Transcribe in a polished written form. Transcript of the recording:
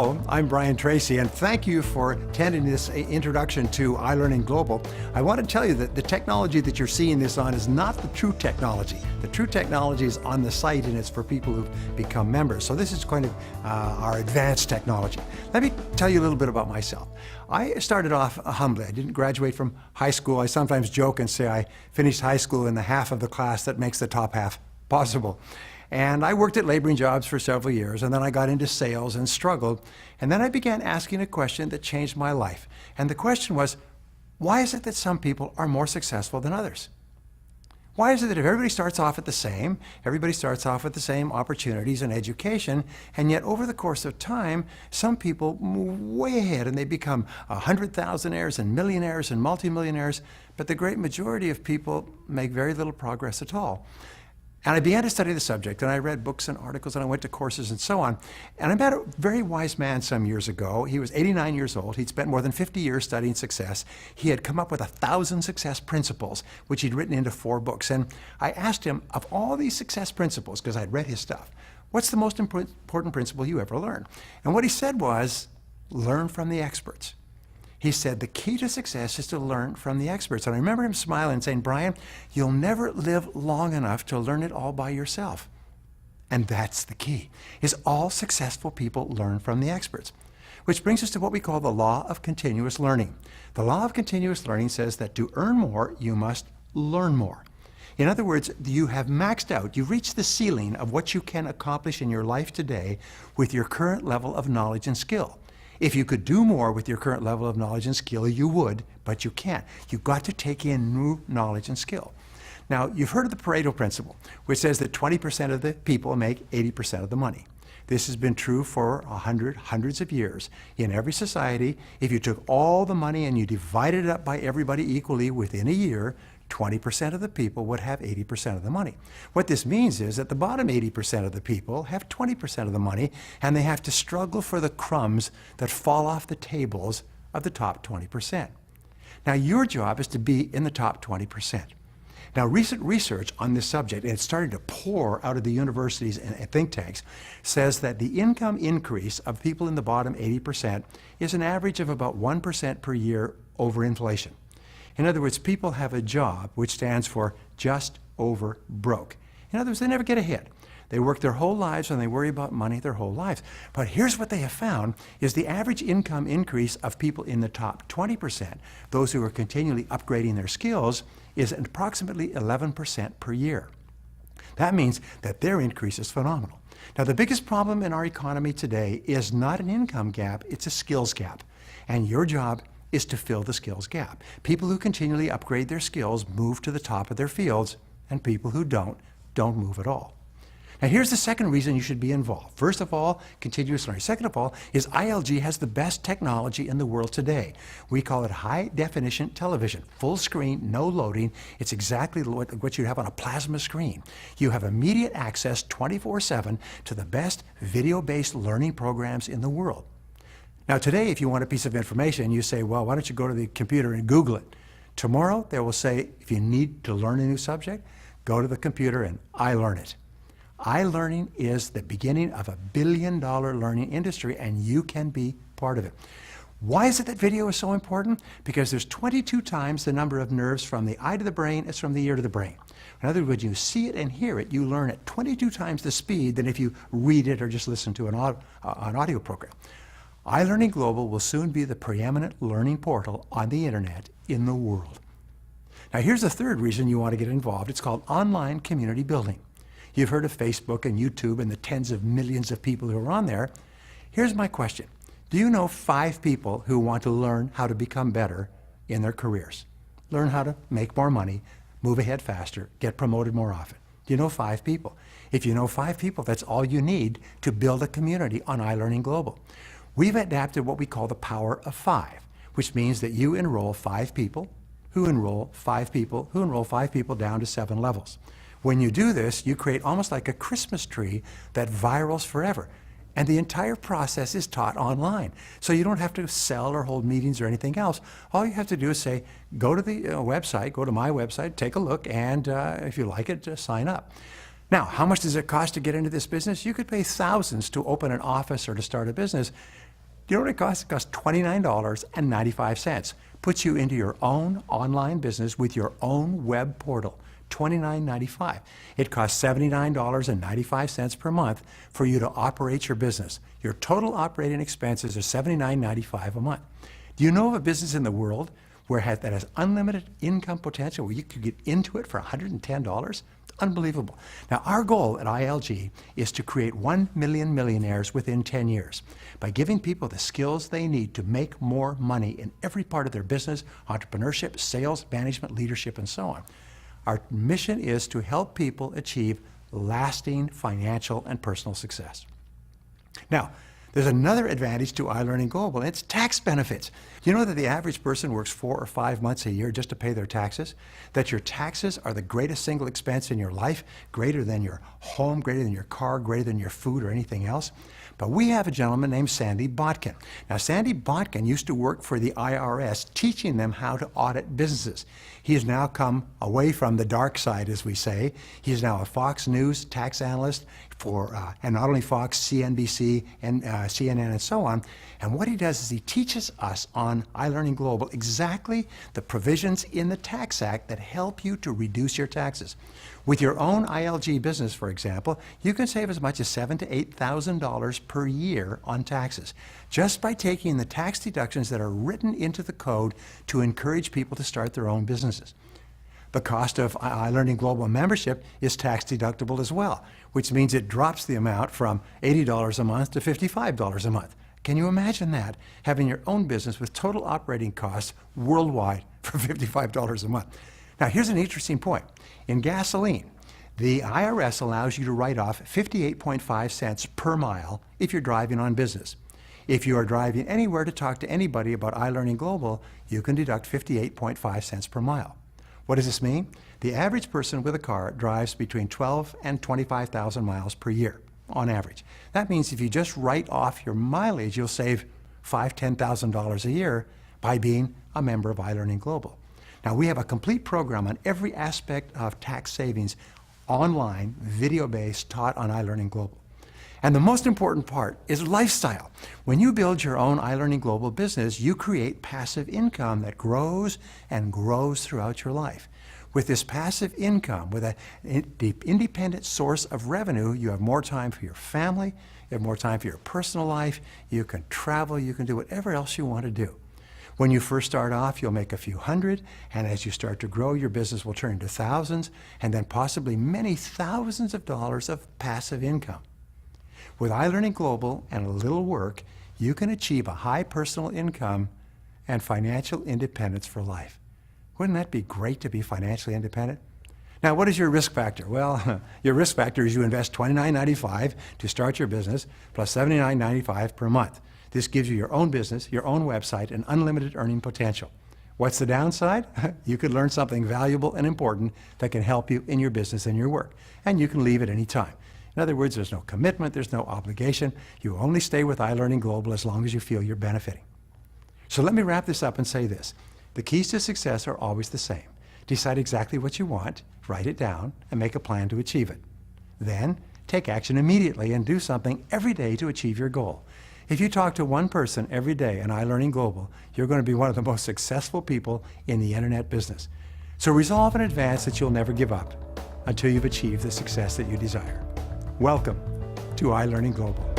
Hello, I'm Brian Tracy, and thank you for attending this introduction to iLearning Global. I want to tell you that the technology that you're seeing this on is not the true technology. The true technology is on the site, and it's for people who've become members. So this is kind of our advanced technology. Let me tell you a little bit about myself. I started off humbly. I didn't graduate from high school. I sometimes joke and say I finished high school in the half of the class that makes the top half possible. And I worked at laboring jobs for several years, and then I got into sales and struggled. And then I began asking a question that changed my life. And the question was, why is it that some people are more successful than others? Why is it that if everybody starts off at the same, everybody starts off with the same opportunities and education, and yet over the course of time, some people move way ahead and they become 100,000-aires and millionaires and multimillionaires, but the great majority of people make very little progress at all. And I began to study the subject, and I read books and articles, and I went to courses and so on. And I met a very wise man some years ago. He was 89 years old. He'd spent more than 50 years studying success. He had come up with 1,000 success principles, which he'd written into 4 books. And I asked him, of all these success principles, because I'd read his stuff, what's the most important principle you ever learned? And what he said was, learn from the experts. He said, the key to success is to learn from the experts. And I remember him smiling and saying, Brian, you'll never live long enough to learn it all by yourself. And that's the key, is all successful people learn from the experts. Which brings us to what we call the law of continuous learning. The law of continuous learning says that to earn more, you must learn more. In other words, you have maxed out, you've reached the ceiling of what you can accomplish in your life today with your current level of knowledge and skill. If you could do more with your current level of knowledge and skill, you would, but you can't. You've got to take in new knowledge and skill. Now, you've heard of the Pareto principle, which says that 20% of the people make 80% of the money. This has been true for hundreds of years. In every society, if you took all the money and you divided it up by everybody equally within a year, 20% of the people would have 80% of the money. What this means is that the bottom 80% of the people have 20% of the money, and they have to struggle for the crumbs that fall off the tables of the top 20%. Now, your job is to be in the top 20%. Now, recent research on this subject, and it's starting to pour out of the universities and think tanks, says that the income increase of people in the bottom 80% is an average of about 1% per year over inflation. In other words, people have a job which stands for just over broke. In other words, they never get ahead. They work their whole lives and they worry about money their whole lives. But here's what they have found is the average income increase of people in the top 20%, those who are continually upgrading their skills, is approximately 11% per year. That means that their increase is phenomenal. Now, the biggest problem in our economy today is not an income gap, it's a skills gap. And your job is to fill the skills gap. People who continually upgrade their skills move to the top of their fields, and people who don't move at all. Now, here's the second reason you should be involved. First of all, continuous learning. Second of all, is ILG has the best technology in the world today. We call it high-definition television. Full screen, no loading. It's exactly what you have on a plasma screen. You have immediate access 24/7 to the best video-based learning programs in the world. Now today, if you want a piece of information, you say, well, why don't you go to the computer and Google it? Tomorrow, they will say, if you need to learn a new subject, go to the computer and iLearn it. iLearning is the beginning of $1 billion learning industry, and you can be part of it. Why is it that video is so important? Because there's 22 times the number of nerves from the eye to the brain as from the ear to the brain. In other words, you see it and hear it, you learn at 22 times the speed than if you read it or just listen to an audio program. iLearning Global will soon be the preeminent learning portal on the internet in the world. Now, here's the third reason you want to get involved. It's called online community building. You've heard of Facebook and YouTube and the tens of millions of people who are on there. Here's my question. Do you know 5 people who want to learn how to become better in their careers? Learn how to make more money, move ahead faster, get promoted more often. Do you know 5 people? If you know 5 people, that's all you need to build a community on iLearning Global. We've adapted what we call the power of 5, which means that you enroll 5 people, who enroll 5 people, who enroll 5 people down to 7 levels. When you do this, you create almost like a Christmas tree that virals forever. And the entire process is taught online. So you don't have to sell or hold meetings or anything else. All you have to do is say, go to the website, go to my website, take a look, and if you like it, just sign up. Now, how much does it cost to get into this business? You could pay thousands to open an office or to start a business. You know what it costs? It costs $29.95. Puts you into your own online business with your own web portal. $29.95. It costs $79.95 per month for you to operate your business. Your total operating expenses are $79.95 a month. Do you know of a business in the world that has unlimited income potential, where you could get into it for $110? Unbelievable. Now, our goal at ILG is to create 1 million millionaires within 10 years by giving people the skills they need to make more money in every part of their business, entrepreneurship, sales, management, leadership, and so on. Our mission is to help people achieve lasting financial and personal success. Now, there's another advantage to iLearning Global, and it's tax benefits. You know that the average person works 4 or 5 months a year just to pay their taxes? That your taxes are the greatest single expense in your life, greater than your home, greater than your car, greater than your food or anything else? But we have a gentleman named Sandy Botkin. Now, Sandy Botkin used to work for the IRS, teaching them how to audit businesses. He has now come away from the dark side, as we say. He is now a Fox News tax analyst for, and not only Fox, CNBC, and CNN, and so on. And what he does is he teaches us on iLearning Global exactly the provisions in the Tax Act that help you to reduce your taxes. With your own ILG business, for example, you can save as much as $7,000 to $8,000 per year on taxes, just by taking the tax deductions that are written into the code to encourage people to start their own businesses. The cost of iLearning Global membership is tax deductible as well, which means it drops the amount from $80 a month to $55 a month. Can you imagine that? Having your own business with total operating costs worldwide for $55 a month. Now, here's an interesting point. In gasoline, the IRS allows you to write off 58.5 cents per mile if you're driving on business. If you are driving anywhere to talk to anybody about iLearning Global, you can deduct 58.5 cents per mile. What does this mean? The average person with a car drives between 12 and 25,000 miles per year on average. That means if you just write off your mileage, you'll save $5,000 to $10,000 a year by being a member of iLearning Global. Now, we have a complete program on every aspect of tax savings, online, video-based, taught on iLearning Global. And the most important part is lifestyle. When you build your own iLearning Global business, you create passive income that grows and grows throughout your life. With this passive income, with an independent source of revenue, you have more time for your family, you have more time for your personal life, you can travel, you can do whatever else you want to do. When you first start off, you'll make a few hundred, and as you start to grow, your business will turn into thousands, and then possibly many thousands of dollars of passive income. With iLearning Global and a little work, you can achieve a high personal income and financial independence for life. Wouldn't that be great to be financially independent? Now, what is your risk factor? Well, your risk factor is you invest $29.95 to start your business, plus $79.95 per month. This gives you your own business, your own website, and unlimited earning potential. What's the downside? You could learn something valuable and important that can help you in your business and your work, and you can leave at any time. In other words, there's no commitment, there's no obligation. You only stay with iLearning Global as long as you feel you're benefiting. So let me wrap this up and say this. The keys to success are always the same. Decide exactly what you want, write it down, and make a plan to achieve it. Then, take action immediately and do something every day to achieve your goal. If you talk to one person every day in iLearning Global, you're going to be one of the most successful people in the internet business. So resolve in advance that you'll never give up until you've achieved the success that you desire. Welcome to iLearning Global.